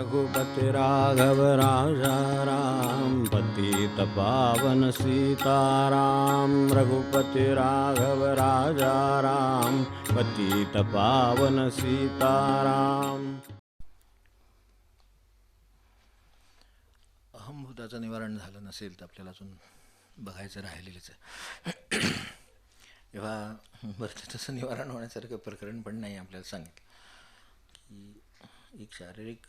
रघुपति राघव राजा राम, पतित पावन सीताराम। रघुपति राघव राजा राम, पतित पावन सीताराम। अहंभूताचं निवारण झालं नसेल तर आपल्याला अजून बघायचं राहिलेलंच आहे. तेव्हा बरं तसं निवारण होण्यासारखं प्रकरण पण नाही. आपल्याला सांगितलं की एक शारीरिक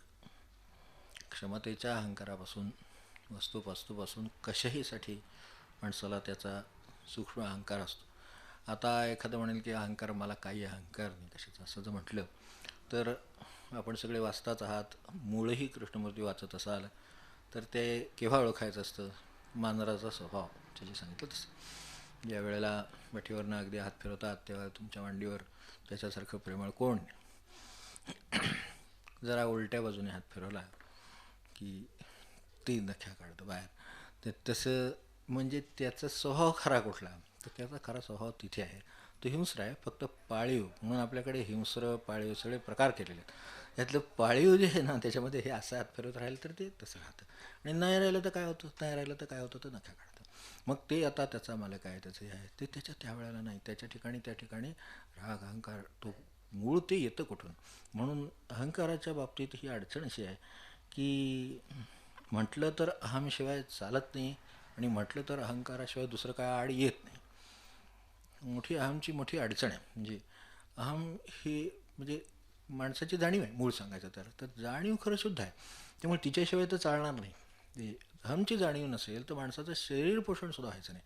क्षमतेच्या अहंकारापासून वस्तूपासून कशाहीसाठी माणसाला त्याचा सूक्ष्म अहंकार असतो. आता एखादं म्हणेल की अहंकार मला काही अहंकार नाही कशाचा, असं जर म्हटलं तर आपण सगळे वाचताच आहात. मूळही कृष्णमूर्ती वाचत असाल तर ते केव्हा ओळखायचं असतं? मांजराचा स्वभाव त्याची सांगितलं तसं. ज्या वेळेला पाठीवरनं अगदी हात फिरवतात तेव्हा तुमच्या मांडीवर त्याच्यासारखं प्रेमळ कोण? जरा उलट्या बाजूने हात फिरवला की ती नख्या काढतो बाहेर. तर तसं म्हणजे त्याचा स्वभाव खरा कुठला? तर त्याचा खरा स्वभाव तिथे आहे, तो हिंस्र आहे. फक्त पाळीव म्हणून आपल्याकडे हिंस्र पाळीव सगळे प्रकार केलेले आहेत. यातलं पाळीव जे आहे ना त्याच्यामध्ये हे असं हात फिरवत राहिलं तर ते तसं राहतं, आणि नाही राहिलं तर काय होतं? नाही राहिलं तर काय होतं? तर नख्या काढतं. मग ते आता त्याचा मालक आहे, त्याचं हे आहे ते त्याच्या त्यावेळेला नाही. त्या ठिकाणी राग अहंकार तो मूळ ते येतं कुठून? म्हणून अहंकाराच्या बाबतीत ही अडचण अशी आहे की म्हटलं तर अहमशिवाय चालत नाही, आणि म्हटलं तर अहंकाराशिवाय दुसरं काय आड येत नाही. अहमची मोठी अडचण आहे. म्हणजे अहम ही म्हणजे माणसाची जाणीव आहे मूळ सांगायचं तर जाणीव खरं शुद्ध आहे, त्यामुळे तिच्याशिवाय तर चालणार नाही. अहमची जाणीव नसेल तर माणसाचं शरीर पोषण सुद्धा व्हायचं नाही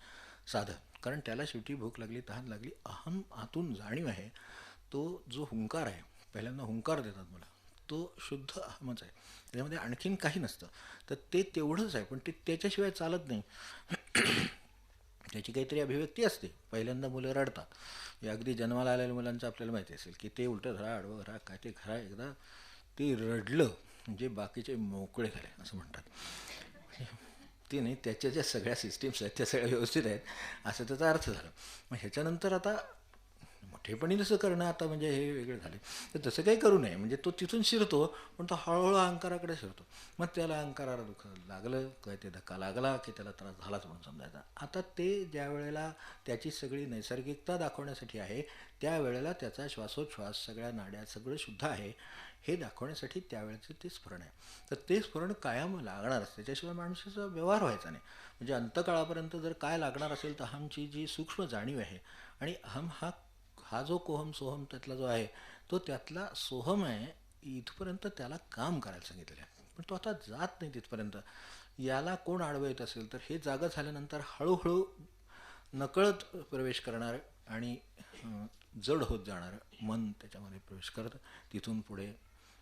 साधं. कारण त्याला शेवटी भूक लागली, तहान लागली, अहम आतून जाणीव आहे. तो जो हुंकार आहे, पहिल्यांदा हुंकार देतात मला, तो शुद्ध अहमच आहे. त्याच्यामध्ये आणखीन काही नसतं. तर ते तेवढंच आहे, पण ते त्याच्याशिवाय चालत नाही. त्याची काहीतरी अभिव्यक्ती असते. पहिल्यांदा मुलं रडतात. हे अगदी जन्माला आलेल्या मुलांचं आपल्याला माहिती असेल की ते उलटं धरा आडवं घरा काय ते घरा, एकदा ते रडलं म्हणजे बाकीचे मोकळे झाले असं म्हणतात. ते नाही, त्याच्या ज्या सगळ्या सिस्टीम्स आहेत त्या सगळ्या व्यवस्थित आहेत असं त्याचा अर्थ झाला. मग ह्याच्यानंतर आता मोठेपणी तसं करणं आता म्हणजे हे वेगळे झाले. तर तसं काही करू नये. म्हणजे तो तिथून शिरतो पण तो हळूहळू अहंकाराकडे शिरतो. मग त्याला अहंकाराला दुःख लागलं काय, ते धक्का लागला की त्याला त्रास झालाच म्हणून समजायचा. आता ते ज्या वेळेला त्याची सगळी नैसर्गिकता दाखवण्यासाठी आहे, त्यावेळेला त्याचा श्वासोच्छ्वास सगळ्या नाड्या सगळं शुद्ध आहे हे दाखवण्यासाठी त्यावेळेचं ते स्फुरण आहे. तर ते स्फुरण कायम लागणार असते, त्याशिवाय माणसाचा व्यवहार व्हायचा नाही. म्हणजे अंतकाळापर्यंत जर काय लागणार असेल तर अहमची जी सूक्ष्म जाणीव आहे, आणि अहम हा जो कोहम सोहम त्यातला जो आहे तो त्यातला सोहम आहे, इथपर्यंत त्याला काम करायला सांगितलेलं आहे. पण तो आता जात नाही तिथपर्यंत. याला कोण आडवं येत असेल तर हे जागं झाल्यानंतर हळूहळू नकळत प्रवेश करणार आणि जड होत जाणारं मन त्याच्यामध्ये प्रवेश करत तिथून पुढे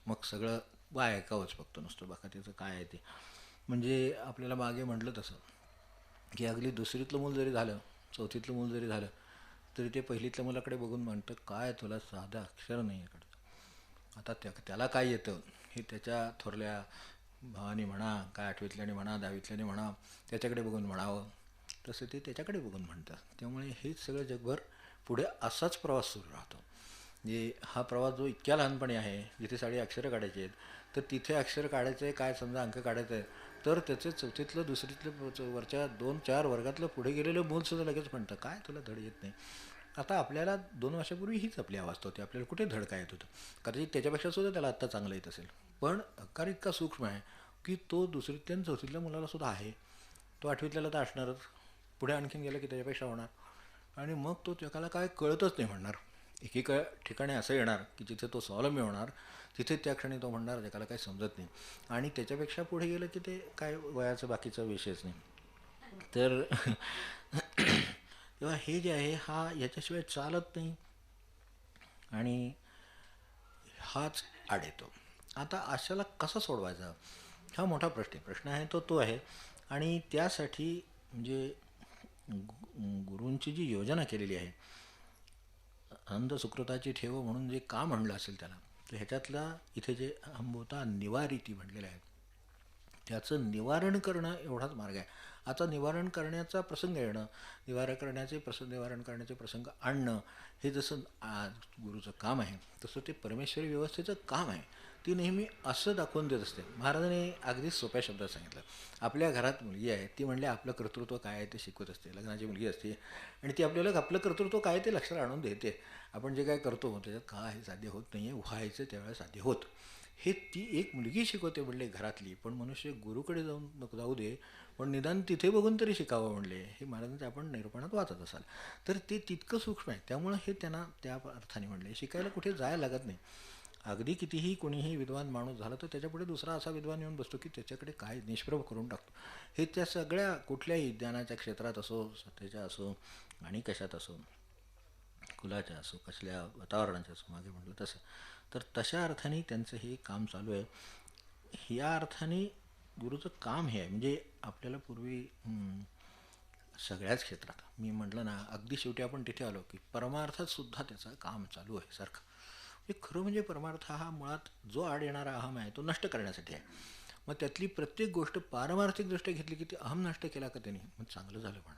मग सगळं ऐकावंच फक्त नुसतं, बाका त्याचं काय आहे ते. म्हणजे आपल्याला मागे म्हटलं तसं की अगदी दुसरीतलं मूल जरी झालं, चौथीतलं मूल जरी झालं तरी ते पहिलीतल्या मुलाकडे बघून म्हणतं काय तुला साधं अक्षर नाही आहे. आता त्याला काय येतं हे त्याच्या थोरल्या भावानी म्हणा, काय आठवीतल्याने म्हणा, 10वीतल्याने म्हणा, त्याच्याकडे बघून म्हणावं, तसं ते त्याच्याकडे बघून म्हणतात. त्यामुळे हेच सगळं जगभर पुढे असाच प्रवास सुरू राहतो. म्हणजे हा प्रवास जो इतक्या लहानपणी आहे, जिथे साडी अक्षरं काढायची आहेत तर तिथे अक्षर काढायचं आहे काय, समजा अंक काढायचं आहे तर त्याचं चौथीतलं दुसरीतलं वरच्या 2-4 वर्गातलं पुढे गेलेलं मूलसुद्धा लगेच म्हणतं काय तुला धड येत नाही. आता आपल्याला 2 वर्षापूर्वी हीच आपली अवस्था होती. आपल्याला कुठे धड काय येत होतं? कदाचित त्याच्यापेक्षा सुद्धा त्याला आत्ता चांगलं येत असेल, पण अहंकार इतका सूक्ष्म आहे की तो दुसरीतल्या आणि चौथीतल्या मुलाला सुद्धा आहे. तो आठवीतल्याला तर असणारच, पुढे आणखीन गेलं की त्याच्यापेक्षा होणार, आणि मग तो जगाला काय कळतच नाही म्हणणार. एकेका ठिकाणी असं येणार की जिथे तो स्वावलंबी होणार, तिथे त्या क्षणी तो म्हणणार जगाला काही समजत नाही, आणि त्याच्यापेक्षा पुढे गेलं की ते काय वयाचं बाकीचा विषयच नाही. तर तेव्हा हे जे आहे हा याच्याशिवाय चालत नाही, आणि हाच आड येतो. आता अशाला कसा सोडवायचा हा मोठा प्रश्न आहे. तो आहे, आणि त्यासाठी म्हणजे गुरूंची जी योजना केलेली आहे, अंध सुकृताची ठेव म्हणून जे का म्हणलं असेल त्याला, तर ह्याच्यातला इथे जे अंबोता निवारिती म्हणलेलं आहे त्याचं निवारण करणं एवढाच मार्ग आहे. आता निवारण करण्याचा प्रसंग येणं, निवारण करण्याचे प्रसंग आणणं हे जसं गुरुचं काम आहे तसं ते परमेश्वरी व्यवस्थेचं काम आहे. ती नेहमी असं दाखवून देत असते. महाराजांनी अगदी सोप्या शब्दात सांगितलं, आपल्या घरात मुलगी आहे, ती म्हणले आपलं कर्तृत्व काय आहे ते शिकवत असते. लग्नाची मुलगी असते आणि ती आपल्याला आपलं कर्तृत्व काय ते लक्षात आणून देते. आपण जे काय करतो त्याच्यात काय साध्य होत नाही आहे, व्हायचं त्यावेळेस साध्य होत, हे ती एक मुलगी शिकवते म्हणले घरातली. पण मनुष्य गुरुकडे जाऊन नको जाऊ दे, पण निदान तिथे बघून तरी शिकावं म्हणले. हे महाराजांचे आपण निरूपणात वाचत असाल तर ते तितकं सूक्ष्म आहे. त्यामुळं हे त्यांना त्या अर्थाने म्हणले शिकायला कुठे जायला लागत नाही. अगदी कितीही कोणीही विद्वान माणूस झाला तर त्याच्यापुढे दुसरा असा विद्वान येऊन बसतो की त्याच्याकडे काय निष्प्रभ करून टाकतो. हे त्या सगळ्या कुठल्याही ज्ञानाच्या क्षेत्रात असो, सत्तेच्या असो आणि कशात असो, कुलाच्या असो, कसल्या वातावरणाच्या असो, मागे म्हटलं तसं. तर तशा अर्थाने त्यांचं हे काम चालू आहे. या अर्थाने गुरुचं काम हे आहे. म्हणजे आपल्याला पूर्वी सगळ्याच क्षेत्रात मी म्हटलं ना, अगदी शेवटी आपण तिथे आलो की परमार्थात सुद्धा त्याचं काम चालू आहे सारखं. हे खरं म्हणजे परमार्थ हा मुळात जो आड येणारा अहम आहे तो नष्ट करण्यासाठी आहे. मग त्यातली प्रत्येक गोष्ट पारमार्थिकदृष्ट्या घेतली की ती अहम नष्ट केला का त्यांनी मग चांगलं झालं. पण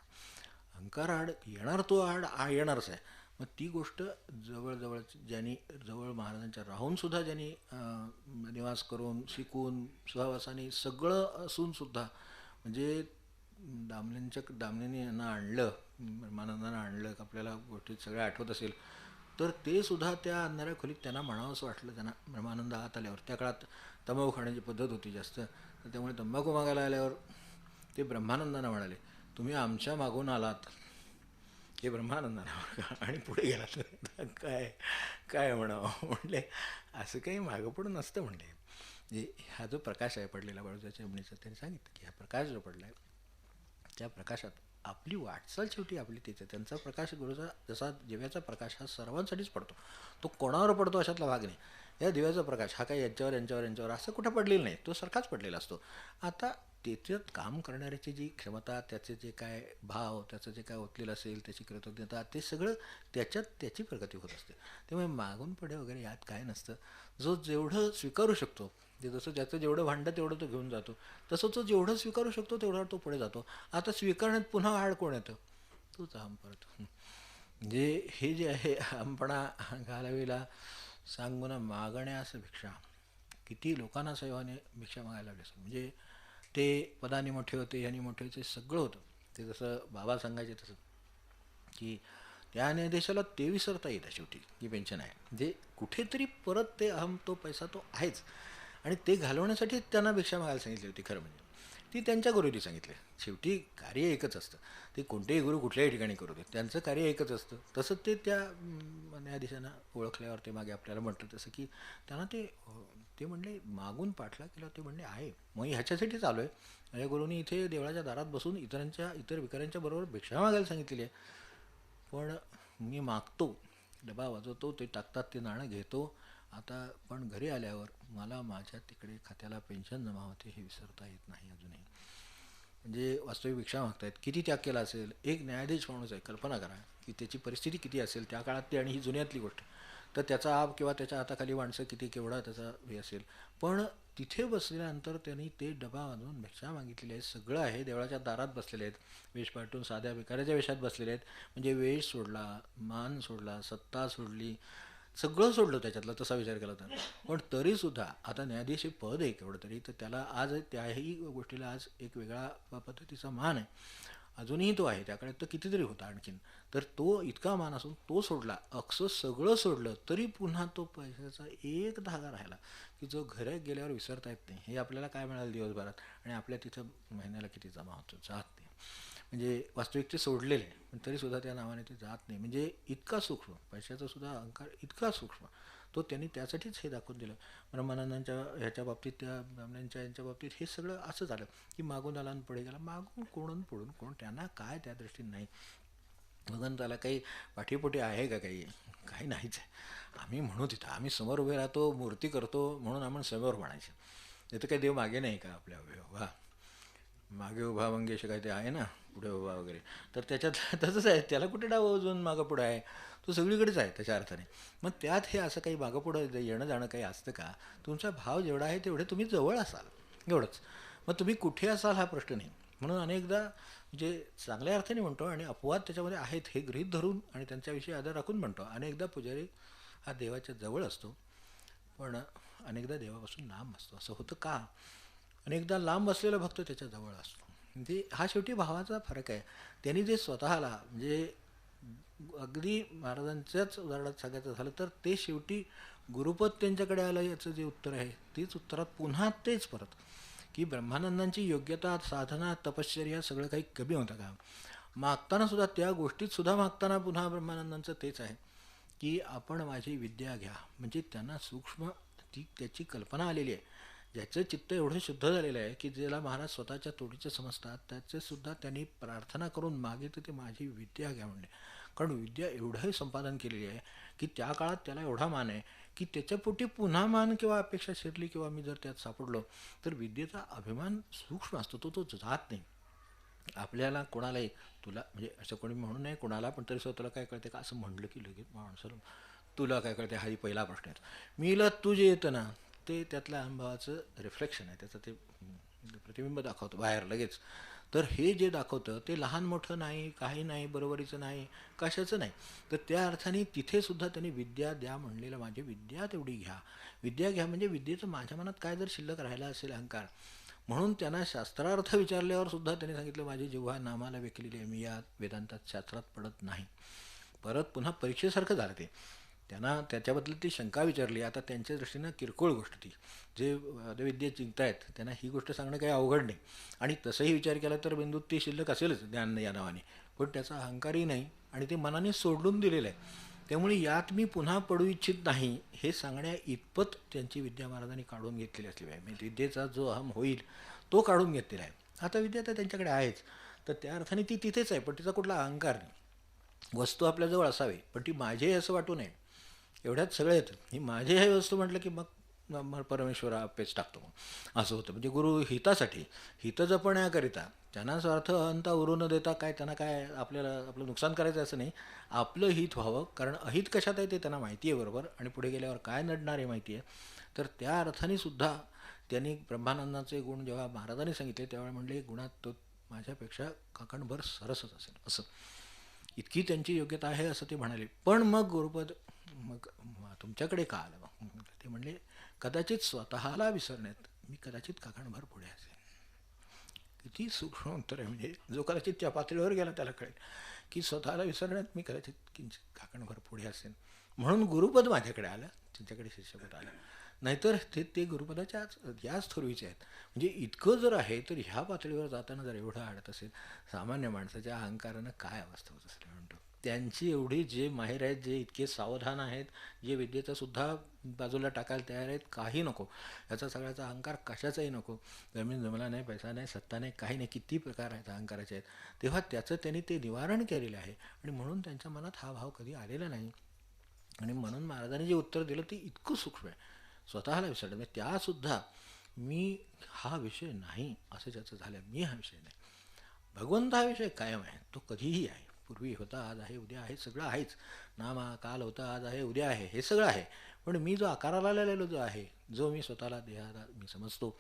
अहंकार आड येणार, तो आड येणारच आहे. मग ती गोष्ट जवळजवळ ज्यांनी जवळ महाराजांच्या राहूनसुद्धा ज्यांनी निवास करून शिकून सहवासाने सगळं असूनसुद्धा म्हणजे दामलेंनी यांना आणलं, ब्रह्मानंदांना आणलं, आपल्याला गोष्टी सगळ्या आठवत असेल तर ते सुद्धा त्या अंधाऱ्या खोलीत त्यांना म्हणावं असं वाटलं. त्यांना ब्रह्मानंद आत आल्यावर, त्या काळात तंबाखू खाण्याची पद्धत होती जास्त, तर त्यामुळे तंबाखू मागायला आल्यावर ते ब्रह्मानंदांना म्हणाले, तुम्ही आमच्या मागून आलात. हे ब्रह्मानंदांना आणि पुढे गेला तर काय काय म्हणावं म्हणले, असं काही मागं पुढं नसतं म्हणले. म्हणजे हा जो प्रकाश आहे पडलेला बाळूच्या चिमणीचा, त्यांनी सांगितलं की हा प्रकाश जो पडला आहे त्या प्रकाशात आपली वाटचाल शेवटी आपली तिथे. त्यांचा प्रकाश गुरुचा जसा दिव्याचा प्रकाश हा सर्वांसाठीच पडतो, तो कोणावर पडतो अशातला भाग नाही. या दिव्याचा प्रकाश हा काही यांच्यावर असं कुठं पडलेला नाही, तो सारखाच पडलेला असतो. आता त्याच्यात काम करणाऱ्याची जी क्षमता, त्याचे जे काय भाव, त्याचं जे काय ओतलेलं असेल, त्याची कृतज्ञता, ते सगळं त्याच्यात त्याची प्रगती होत असते. त्यामुळे मागून पुढे वगैरे यात काय नसतं. जो जेवढं स्वीकारू शकतो, ते जसं ज्याचं जेवढं भांडं तेवढं तो घेऊन जातो, तसं तो जेवढं स्वीकारू शकतो तेवढा तो पुढे जातो. आता स्वीकारण्यात पुन्हा आड कोण येतं, तोच अहम परत. म्हणजे हे जे आहे अहमपणा घालावीला सांगून मागण्यास भिक्षा, किती लोकांना सेवाने भिक्षा मागायला लागली असेल. म्हणजे ते पदाने मोठे होते, ह्यानी मोठे होते, सगळं होतं. ते जसं बाबा सांगायचे तसं की त्या न्यायाधीशाला ते विसरता येतं शेवटी की पेन्शन आहे. म्हणजे कुठेतरी परत ते अहम, तो पैसा तो आहेच. आणि ते घालवण्यासाठी त्यांना भिक्षा मागायला सांगितली होती. खरं म्हणजे ती त्यांच्या गुरुनी सांगितले. शेवटी कार्य एकच असतं, ते कोणतेही गुरु कुठल्याही ठिकाणी करू दे, त्यांचं कार्य एकच असतं. तसं ते त्या न्यायाधीशांना ओळखल्यावर ते मागे आपल्याला म्हणतात तसं की त्यांना ते म्हणले मागून पाठला केला, ते म्हणले आहे मग ह्याच्यासाठीच आलो आहे. माझ्या गुरुनी इथे देवळाच्या दारात बसून इतर विकाऱ्यांच्या बरोबर भिक्षा मागायला सांगितलेली आहे. पण मी मागतो, डबा वाजवतो, ते टाकतात, ते नाणं घेतो. आता पण घरी आल्यावर मला माझ्या तिकडे खात्याला पेन्शन जमा होते हे विसरता येत नाही अजूनही. म्हणजे वास्तविक भिक्षा मागतायत, किती त्याग केला असेल. एक न्यायाधीश माणूस आहे, कल्पना करा की त्याची परिस्थिती किती असेल त्या काळात ती, आणि ही जुन्यातली गोष्ट. तर त्याचा आप किंवा त्याच्या हाताखाली माणसं किती, केवढा त्याचा हे असेल. पण तिथे बसल्यानंतर त्यांनी ते डबा वाजवून भिक्षा मागितलेली आहे. सगळं आहे, देवळाच्या दारात बसलेले आहेत, वेश पाठवून साध्या भिकाऱ्याच्या वेशात बसलेले आहेत. म्हणजे वेश सोडला, मान सोडला, सत्ता सोडली, सगळं सोडलं त्याच्यातलं तसा विचार केला तर. पण तरीसुद्धा आता न्यायाधीश हे पद आहे केवढं तरी, तर त्याला आज त्याही गोष्टीला आज एक वेगळा पद्धतीचा मान आहे. अजूनही तो आहे, त्याकडे तर कितीतरी होता आणखीन. तर तो इतका मान असून तो सोडला, अक्षर सगळं सोडलं, तरी पुन्हा तो पैशाचा एक धागा राहिला की जो घरात गेल्यावर विसरता येत नाही. हे आपल्याला काय मिळालं दिवसभरात, आणि आपल्या तिथं महिन्याला किती जमा होतो, जात नाही. म्हणजे वास्तविक ते सोडलेलं आहे, पण तरीसुद्धा त्या नावाने ते जात नाही. म्हणजे इतका सूक्ष्म पैशाचा सुद्धा अहंकार, इतका सूक्ष्म तो त्यांनी त्यासाठीच हे दाखवून दिलं. ब्रह्मानंदांच्या ह्याच्या बाबतीत, त्या ब्राह्मणांच्या यांच्या बाबतीत हे सगळं असं झालं की मागून आला आणि पुढे गेला. मागून कोण पुढून कोण, त्यांना काय त्या दृष्टीने नाही. भगवंताला काही पाठीपोटी आहे का, काही नाहीच आहे. आम्ही म्हणू तिथं, आम्ही समोर उभे राहतो, मूर्ती करतो म्हणून आपण समोर म्हणायचं. तिथं काही देव मागे नाही का आपल्या उभा, मागे उभा मंगेश काय ते आहे ना, पुढे उभा वगैरे. तर त्याच्यात तसंच आहे, त्याला कुठे डावं अजून मागं पुढं आहे, तो सगळीकडेच आहे त्याच्या अर्थाने. मग त्यात हे असं काही मागं पुढं येणं जाणं काही असतं का. तुमचा भाव जेवढा आहे तेवढे तुम्ही जवळ असाल, एवढंच. मग तुम्ही कुठे असाल हा प्रश्न नाही. म्हणून अनेकदा जे चांगल्या अर्थाने म्हणतो आणि अपवाद त्याच्यामध्ये आहेत हे गृहीत धरून आणि त्यांच्याविषयी आदर राखून म्हणतो. अनेकदा पुजारी हा देवाच्या जवळ असतो, पण अनेकदा देवापासून लांब असतो. असं होतं का? अनेकदा लांब असलेला भक्त त्याच्या जवळ असतो. म्हणजे हा शेवटी भावाचा फरक आहे. त्यांनी जे स्वतःला म्हणजे अगदी महाराजांच्याच उदाहरणात सांगायचं झालं तर ते शेवटी गुरुपद त्यांच्याकडे आलं याचं जे उत्तर आहे तेच उत्तरात पुन्हा तेच परत की ब्रह्मानंदांची योग्यता, साधना, तपश्चर्या सगळं काही कमी होतं का? मागताना सुद्धा त्या गोष्टीत सुद्धा मागताना पुन्हा ब्रह्मानंदांचं तेच आहे की आपण माझी विद्या घ्या. म्हणजे त्यांना सूक्ष्म ती त्याची कल्पना आलेली आहे. ज्याचं चित्त एवढं शुद्ध झालेलं आहे की ज्याला महाराज स्वतःच्या तोडीचं समजतात त्याचे सुद्धा त्यांनी प्रार्थना करून मागितलं ते माझी विद्या घ्या म्हणले. कारण विद्या एवढंही संपादन केलेली आहे की त्या काळात त्याला एवढा मान आहे की त्याच्यापोटी पुन्हा मान किंवा अपेक्षा शिरली किंवा मी जर त्यात सापडलो तर विद्येचा अभिमान सूक्ष्म असतो, तो जात नाही. आपल्याला कोणालाही तुला म्हणजे असं कोणी म्हणू नये कोणाला, पण तरी सुद्धा तुला काय कळते का असं म्हणलं की लगेच माणसाला तुला काय कळते हा पहिला प्रश्न आहे. मीला तू जे येतं ना ते त्यातल्या अनुभवाचं रिफ्लेक्शन आहे, त्याचं ते प्रतिबिंब दाखवतं बाहेर लगेच. तर हे जे दाखवतं ते लहान मोठं नाही, काही नाही, बरोबरीचं नाही, कशाचं नाही. तर त्या अर्थाने तिथे सुद्धा त्यांनी विद्या द्या म्हणलेलं, माझी विद्या तेवढी घ्या. विद्या घ्या म्हणजे विद्येचं माझ्या मनात काय जर शिल्लक राहिला असेल अहंकार, म्हणून त्यांना शास्त्रार्थ विचारल्यावर सुद्धा त्यांनी सांगितलं माझी जिव्हा नामाला वेकलेली आहे, मी या वेदांतात शास्त्रात पडत नाही. परत पुन्हा परीक्षेसारखं झालं ते. त्यांना त्याच्याबद्दल ती शंका विचारली. आता त्यांच्या दृष्टीनं किरकोळ गोष्ट ती, जे वेदविद्या जिंकतायत त्यांना ही गोष्ट सांगणं काही अवघड नाही. आणि तसंही विचार केला तर बिंदूत ती शिल्लक असेलच ज्ञान या नावाने, पण त्याचा अहंकारही नाही आणि ते मनाने सोडून दिलेलं आहे. त्यामुळे यात मी पुन्हा पडू इच्छित नाही हे सांगण्या इतपत त्यांची विद्या महाराजांनी काढून घेतलेली असली पाहिजे. म्हणजे विद्येचा जो अहम होईल तो काढून घेतलेला आहे. आता विद्या तर त्यांच्याकडे आहेच, तर त्या अर्थाने ती तिथेच आहे, पण तिचा कुठला अहंकार नाही. वस्तू आपल्याजवळ असावी पण ती माझी आहे असं वाटू नये. एवढ्यात सगळं येतं. ही माझी आहे वस्तू म्हटलं की मग परमेश्वरा पेच टाकतो मग असं होतं. म्हणजे गुरु हितासाठी, हित जपण्याकरिता त्यांना स्वार्थ अहंता उरू न देता काय त्यांना काय आपल्याला आपलं नुकसान करायचं असं नाही, आपलं हित व्हावं. कारण अहित कशात आहे ते त्यांना माहिती आहे बरोबर, आणि पुढे गेल्यावर काय नडणार आहे माहिती आहे. तर त्या अर्थाने सुद्धा त्यांनी ब्रह्मानंदाचे गुण जेव्हा महाराजांनी सांगितले त्यावेळी म्हणले गुणात तो माझ्यापेक्षा काकणभर सरसच असेल असं, इतकी त्यांची योग्यता आहे असं ते म्हणाले. पण मग गुरुपद मग तुमच्याकडे का आलं? मग ते म्हणले कदाचित स्वतःला विसरण्यात मी कदाचित काकणभर पुढे असेल. किती सूक्ष्म उत्तर आहे. म्हणजे जो कदाचित त्या पातळीवर गेला त्याला कळेल की स्वतःला विसरण्यात मी कदाचित किंचित काकणभर पुढे असेल. म्हणून गुरुपद माझ्याकडे आलं, त्यांच्याकडे शिष्यपद आलं. नाहीतर ते गुरुपदाच्याच याच थोरवीचे आहेत. म्हणजे इतकं जर आहे तर ह्या पातळीवर जाताना जर एवढं आडत असेल, सामान्य माणसाच्या अहंकारानं काय अवस्था होत असेल म्हणतो. त्यांची एवढी जे माहेर आहेत, जे इतके सावधान आहेत, जे विद्येचा सुद्धा बाजूला टाकायला तयार आहेत, काही नको याचा सगळ्याचा अहंकार कशाचाही नको. जमीन जमला नाही, पैसा नाही, सत्ता नाही, काही नाही, किती प्रकार आहेत अहंकाराचे आहेत, तेव्हा त्याचं त्यांनी ते निवारण केलेलं आहे. आणि म्हणून त्यांच्या मनात हा भाव कधी आलेला नाही. आणि म्हणून महाराजांनी जे उत्तर दिलं ते इतकं सूक्ष्म आहे. स्वतःला विसरलं म्हणजे त्यासुद्धा मी हा विषय नाही असं ज्याचं झालं, मी हा विषय नाही. भगवंत हा विषय कायम आहे, तो कधीही आहे. पूर्वी होता, आज आहे, उद्या आहे, सगळं आहेच. नामा काल होता, आज आहे, उद्या आहे, हे सगळं आहे. पण मी जो आकाराला आलेलो जो आहे, जो मी स्वतःला देहाला मी समजतो,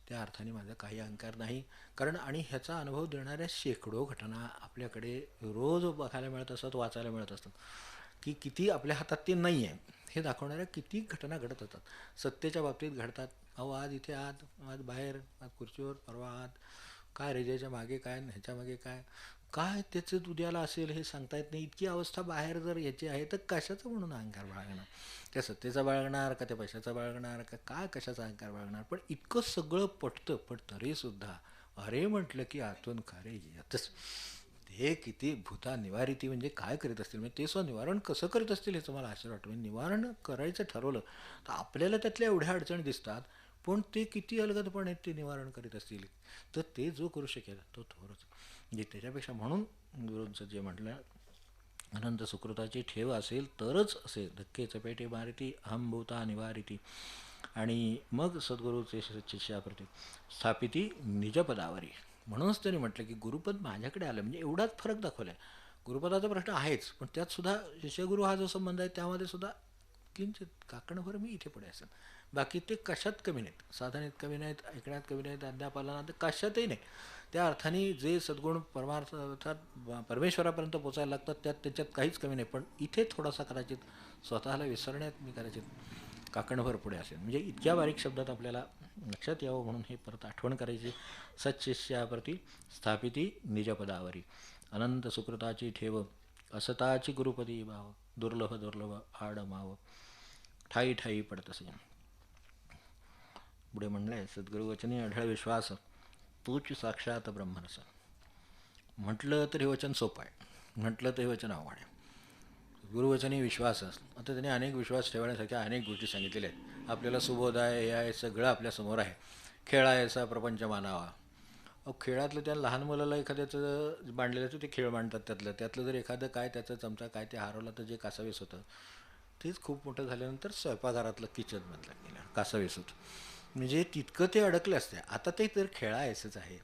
त्या अर्थाने माझा काही अहंकार नाही. कारण आणि ह्याचा अनुभव देणाऱ्या शेकडो घटना आपल्याकडे रोज बघायला मिळत असतात, वाचायला मिळत असतात की किती आपल्या हातात ते नाही आहे हे दाखवणाऱ्या किती घटना घडत होतात. सत्तेच्या बाबतीत घडतात. अहो आज इथे आज बाहेर, आज खुर्चीवर, परवा आत, काय रेजेच्या मागे काय, ह्याच्या मागे काय, काय त्याचं उद्याला असेल हे सांगता येत नाही. इतकी अवस्था बाहेर जर याची आहे तर कशाचं म्हणून अहंकार बाळगणार? त्या सत्तेचा बाळगणार का त्या पैशाचा बाळगणार का काय, कशाचा अहंकार बाळगणार? पण इतकं सगळं पटतं, पण तरीसुद्धा अरे म्हटलं की आतून खरे येतच. हे किती भूता निवारिती म्हणजे काय करीत असतील, म्हणजे ते स्वनिवारण कसं करीत असतील याचं मला आश्चर्य वाटतं. म्हणजे निवारण करायचं ठरवलं तर आपल्याला त्यातल्या एवढ्या अडचणी दिसतात, पण ते किती अलगदपणे ते निवारण करीत असतील. तर ते जो करू शकेल तो थोरच. म्हणजे त्याच्यापेक्षा म्हणून गुरूंचं जे म्हटलं अनंत सुकृताची ठेव असेल तरच असेल. धक्के चपेटे मारिती अहंभूता निवारिती. आणि मग सद्गुरूचे शिष्याप्रती स्थापिती निजपदावरी. म्हणूनच त्यांनी म्हटलं की गुरुपद माझ्याकडे आलं. म्हणजे एवढाच फरक दाखवला आहे. गुरुपदाचा प्रश्न आहेच, पण त्यात सुद्धा शिष्यगुरु हा जो संबंध आहे त्यामध्ये सुद्धा किंचित काकणभर मी इथे पुढे असेल. बाकी ते कशात कमी नाहीत, साधनेत कमी नाहीत, ऐकण्यात कमी नाहीत, अध्यापालनात कशातही नाही. त्या अर्थाने जे सद्गुण परमार्थात परमेश्वरापर्यंत पोचायला लागतात त्यात त्याच्यात काहीच कमी नाही. पण इथे थोडासा कदाचित स्वतःला विसरण्यात मी कदाचित काकणभर पुढे असेल. म्हणजे इतक्या बारीक शब्दात आपल्याला लक्षात यावं म्हणून हे परत आठवण करायची. सच्शिष्याप्रती स्थापिती निजपदावरी, अनंत सुकृताची ठेव, असताची गुरुपदी भाव, दुर्लभ दुर्लभ आड माव, ठाई ठाई पडतसे. पुढे म्हणलंय, सद्गुरुवचनी अढळ विश्वास, तूच साक्षात ब्रह्मरस. म्हटलं तर हे वचन सोपं आहे, म्हटलं तर हे वचन अवघड आहे. गुरुवचनी विश्वास. आता त्याने अनेक विश्वास ठेवण्यासारख्या अनेक गोष्टी सांगितलेल्या आहेत. आपल्याला सुबोध आहे, हे आहे, सगळं आपल्यासमोर आहे. खेळायचा प्रपंच मानावा. खेळातलं त्या लहान मुलाला एखाद्याचं मांडलेलं असतं, ते खेळ मांडतात. त्यातलं जर एखादं काय त्याचा चमचा काय ते हरवलं तर जे कासावीस होतं तेच खूप मोठं झाल्यानंतर स्वयंपाकघरातलं किचनमधलं गेलं कासावीस होतं. म्हणजे तितकं ते अडकले असते. आता ते तर खेळायचंच आहे.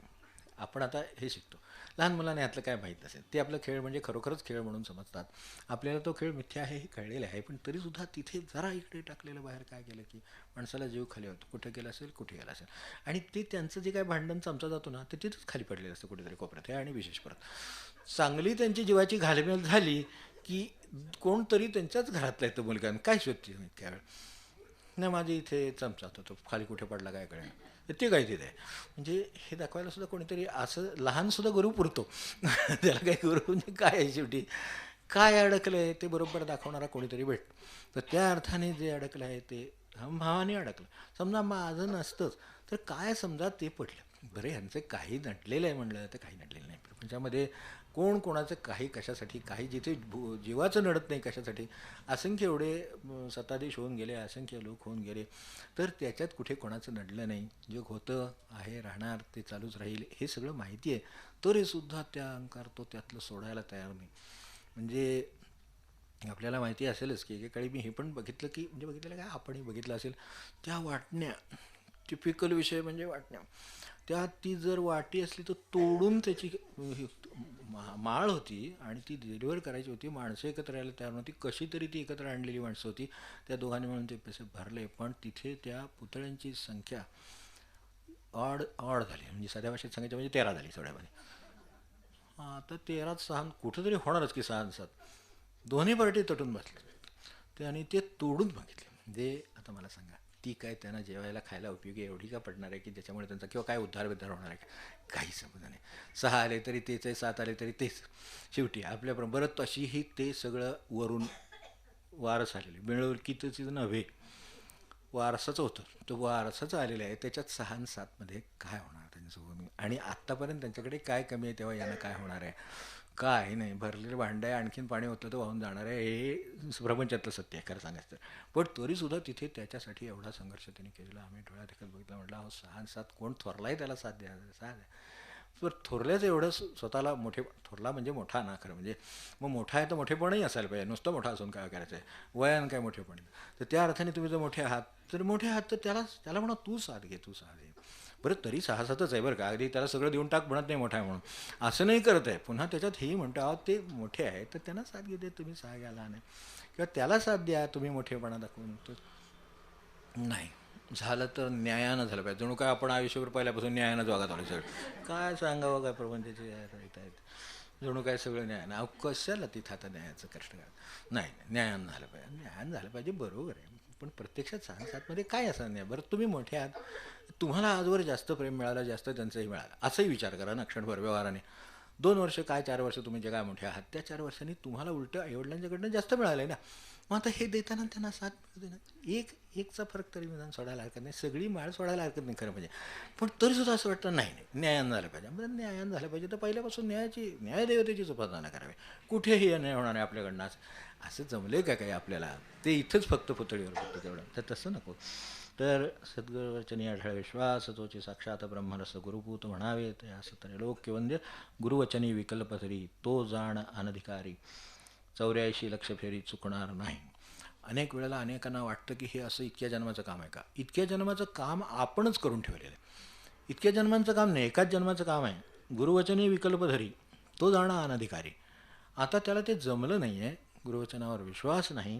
आपण आता हे शिकतो. लहान मुलांना यातलं काय माहीत नसेल, ते आपलं खेळ म्हणजे खरोखरच खेळ म्हणून समजतात. आपल्याला तो खेळ मिथ्या आहे हे कळलेलं आहे, पण तरीसुद्धा तिथे जरा इकडे टाकलेलं बाहेर काय केलं की माणसाला जीव खाली होतो. कुठे गेला असेल, कुठे गेला असेल. आणि ते त्यांचं जे काय भांडण चमचा जातो ना, ते तिथंच खाली पडलेलं असतं कुठेतरी कोपऱ्यात. हे आणि विशेष परत चांगली त्यांची जीवाची घालमेल झाली की कोणतरी त्यांच्याच घरातला येतं मुलगा, काय शोधते इतक्या वेळ, नाही माझे इथे चमचा होता, तो खाली कुठे पडला काय कळेल, ते काय तिथे. म्हणजे हे दाखवायला सुद्धा कोणीतरी असं लहानसुद्धा गुरु पुरतो. त्याला काही गुरु म्हणजे काय आहे, शेवटी काय अडकलं आहे ते बरोबर दाखवणारा कोणीतरी भेटतो. तर त्या अर्थाने जे अडकलं आहे ते भावाने अडकलं. समजा माझं नसतंच तर काय समजा ते पडलं. बरं यांचं काही नटलेलं आहे म्हणलं तर काही नटलेलं नाही. प्रपंचामध्ये कोण कोणाचं काही कशासाठी, काही जिथे जीवाचं नडत नाही कशासाठी, असंख्य एवढे सत्ताधीश होऊन गेले, असंख्य लोक होऊन गेले, तर त्याच्यात कुठे कोणाचं नडलं नाही. जग होतं आहे, राहणार, ते चालूच राहील हे सगळं माहिती आहे, तरीसुद्धा त्या अहंकार तो त्यातलं सोडायला तयार नाही. म्हणजे आपल्याला माहिती असेलच की एकेकाळी मी हे पण बघितलं की, म्हणजे बघितलेलं काय आपणही बघितलं असेल, त्या वाटण्या, टिपिकल विषय म्हणजे वाटण्या, त्यात ती जर वाटी असली तर तोडून त्याची माळ होती आणि ती डिलिव्हर करायची होती. माणसं एकत्र यायला तयार नव्हती, कशी तरी ती एकत्र आणलेली माणसं होती. त्या दोघांनी म्हणून ते पैसे भरले, पण तिथे त्या पुतळ्यांची संख्या ऑड झाली. म्हणजे साध्या भाषेत सांगायचं म्हणजे 13 झाली सोड्यामध्ये. हां, तर 13 6 कुठंतरी होणारच की 6 7. दोन्ही पार्टी तटून बसले ते आणि ते तोडून बघितले. जे आता मला सांगा, ती काय त्यांना जेवायला खायला उपयोगी एवढी का पडणार आहे की ज्याच्यामुळे त्यांचा किंवा काय उद्धार बिद्धार होणार आहे का, काही समज नाही. 6 आले तरी तेच आहे, 7 आले तरी तेच. शेवटी आपल्याबरोबर बरं तशीही ते सगळं वरून वारस आलेले मिळवकीच नव्हे, वारसाचं होतं. तो वारसाचं आलेलं आहे, त्याच्यात 6 आणि 7मध्ये काय होणार त्यांच्यासोबत. आणि आत्तापर्यंत त्यांच्याकडे काय कमी आहे, तेव्हा यांना काय होणार आहे, काय नाही. भरलेलं भांडं आहे, आणखीन पाणी होतं तर वाहून जाणार आहे, हे प्रपंचातलं सत्य आहे खरं सांगायचं. पण तरीसुद्धा तिथे त्याच्यासाठी एवढा संघर्ष त्यांनी केलेला. आम्ही डोळ्यात देखत बघितलं. म्हटलं अहो 6 आणि 7 कोण थोरला आहे त्याला साथ द्या, साथ द्या. पण थोरल्याचं एवढं स्वतःला मोठे, थोरला म्हणजे मोठा ना खरं म्हणजे, मग मोठा आहे तर मोठेपणही असायला पाहिजे. नुसतं मोठा असून काय करायचं आहे, वयानं काय मोठेपण. तर त्या अर्थाने तुम्ही जर मोठे आहात तर मोठे आहात तर त्याला म्हणा तू साथ घे, तू साथ घे. बरं तरी 6 7च आहे बरं का, अगदी त्याला सगळं देऊन टाक म्हणत नाही मोठा आहे म्हणून, असं नाही करत आहे. पुन्हा त्याच्यात हेही म्हणतो आहोत ते मोठे आहे तर त्यांना साथ घेते, तुम्ही 6 घ्या लहान आहे, किंवा त्याला साथ द्या तुम्ही मोठेपणा दाखवून. तर नाही झालं तर न्यायानं झालं पाहिजे. जणू काय आपण आयुष्यभर पहिल्यापासून न्यायानंच वागत आलो सगळं. काय सांगावं काय प्रपंचाचे येत आहेत, जणू काय सगळं न्यायानं. अहो कशाला तिथं आता न्यायाचं कष्ट करा. नाही न्यायानं झालं पाहिजे, न्यायानं झालं पाहिजे, बरोबर आहे. पण प्रत्यक्षात 6 7मध्ये काय असं नाही. बरं तुम्ही मोठे आहात, तुम्हाला आजवर जास्त प्रेम मिळालं, जास्त त्यांचंही मिळालं, असंही विचार करा ना क्षणभर व्यवहाराने. 2 वर्ष काय 4 वर्ष तुम्ही जे काय मोठे आहात, त्या 4 वर्षांनी तुम्हाला उलटं आईवडिलांच्याकडनं जास्त मिळालं आहे ना. मग आता हे देताना त्यांना साथ मिळते ना. एकचा फरक तरी निदान सोडायला हरकत नाही, सगळी माळ सोडायला हरकत नाही खरं म्हणजे. पण तरीसुद्धा असं वाटतं नाही नाही न्यायानं झालं पाहिजे. म्हणजे न्यायानं झालं पाहिजे तर पहिल्यापासून न्यायदेवतेचीच उपासना करावी. कुठेही अन्याय होणार आहे आपल्याकडनं, असं जमले का काही आपल्याला. ते इथंच फक्त पुतळीवर फक्त तेवढं, तर तसं नको. तर सद्गुरुवचनी आढळ विश्वास, तोची साक्षात ब्रह्मरस गुरुपूत म्हणावे, ते असं तरी लोक वंद्य गुरुवचनी विकल्पतरी, तो जाण अनधिकारी, 84 लक्ष फेरी चुकणार नाही. अनेक वेळेला अनेकांना वाटतं की हे असं इतक्या जन्माचं काम आहे का. इतक्या जन्माचं काम आपणच करून ठेवलेलं आहे. इतक्या जन्मांचं काम नाही, एकाच जन्माचं काम आहे. गुरुवचनी विकल्पधरी, तो जाणं अनधिकारी. आता त्याला ते जमलं नाही आहे, गुरुवचनावर विश्वास नाही,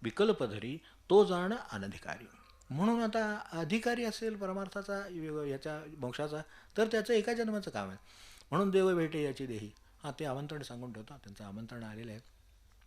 विकल्पधरी, तो जाणं अनधिकारी. म्हणून आता अधिकारी असेल परमार्थाचा याच्या मोक्षाचा तर त्याचं एका जन्माचं काम आहे. म्हणून देव भेटे याची देही. हां ते आमंत्रण सांगून ठेवतात, त्यांचं आमंत्रण आलेलं आहे.